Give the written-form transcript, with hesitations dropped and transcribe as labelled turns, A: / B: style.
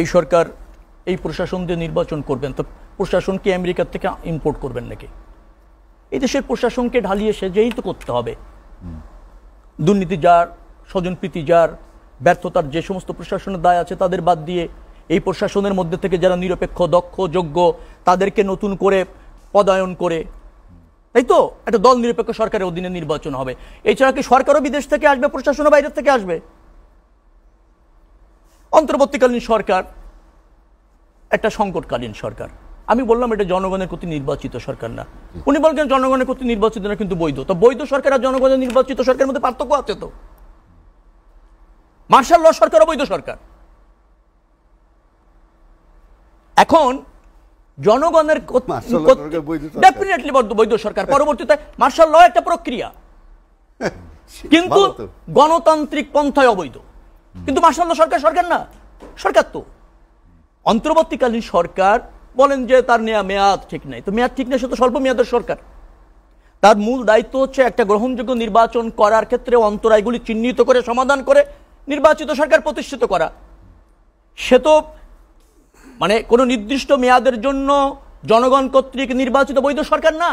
A: এই সরকার এই প্রশাসন দিয়ে নির্বাচন করবেন, তো প্রশাসনকে আমেরিকার থেকে ইম্পোর্ট করবেন নাকি? এই দেশের প্রশাসনকে ঢালিয়ে সেজেই তো করতে হবে। দুর্নীতি যার, স্বজনপ্রীতি যার, ব্যর্থতার যে সমস্ত প্রশাসনের দায় আছে তাদের বাদ দিয়ে এই প্রশাসনের মধ্যে থেকে যারা নিরপেক্ষ, দক্ষ, যোগ্য তাদেরকে নতুন করে পদায়ন করে, তাই তো একটা দল নিরপেক্ষ সরকারের অধীনে নির্বাচন হবে। এছাড়া কি সরকারও বিদেশ থেকে আসবে, প্রশাসনও বাইরের থেকে আসবে? অন্তর্বর্তীকালীন সরকার একটা সংকটকালীন সরকার। আমি বললাম এটা জনগণের কর্তৃক নির্বাচিত সরকার না। উনি বলছেন জনগণের কর্তৃক নির্বাচিত না কিন্তু বৈধ। তো বৈধ সরকার আর জনগণের নির্বাচিত সরকারের মধ্যে পার্থক্য আছে তো। মার্শাল ল সরকার অবৈধ সরকার। এখন জনগণের ডেফিনেটলি বৈধ সরকার, পরবর্তীতে মার্শাল ল একটা প্রক্রিয়া, কিন্তু গণতান্ত্রিক পন্থায় অবৈধ। কিন্তু মার্শাল ল সরকার সরকার না, সরকার তো। অন্তর্বর্তীকালীন সরকার বলেন যে তার নেয়া মেয়াদ ঠিক নাই, তো মেয়াদ ঠিক নেই, সে তো স্বল্প মেয়াদের সরকার। তার মূল দায়িত্ব হচ্ছে একটা গ্রহণযোগ্য নির্বাচন করার ক্ষেত্রে অন্তরায়গুলি চিহ্নিত করে সমাধান করে নির্বাচিত সরকার প্রতিষ্ঠিত করা। সে তো মানে কোনো নির্দিষ্ট মেয়াদের জন্য জনগণ কর্তৃক নির্বাচিত বৈধ সরকার না।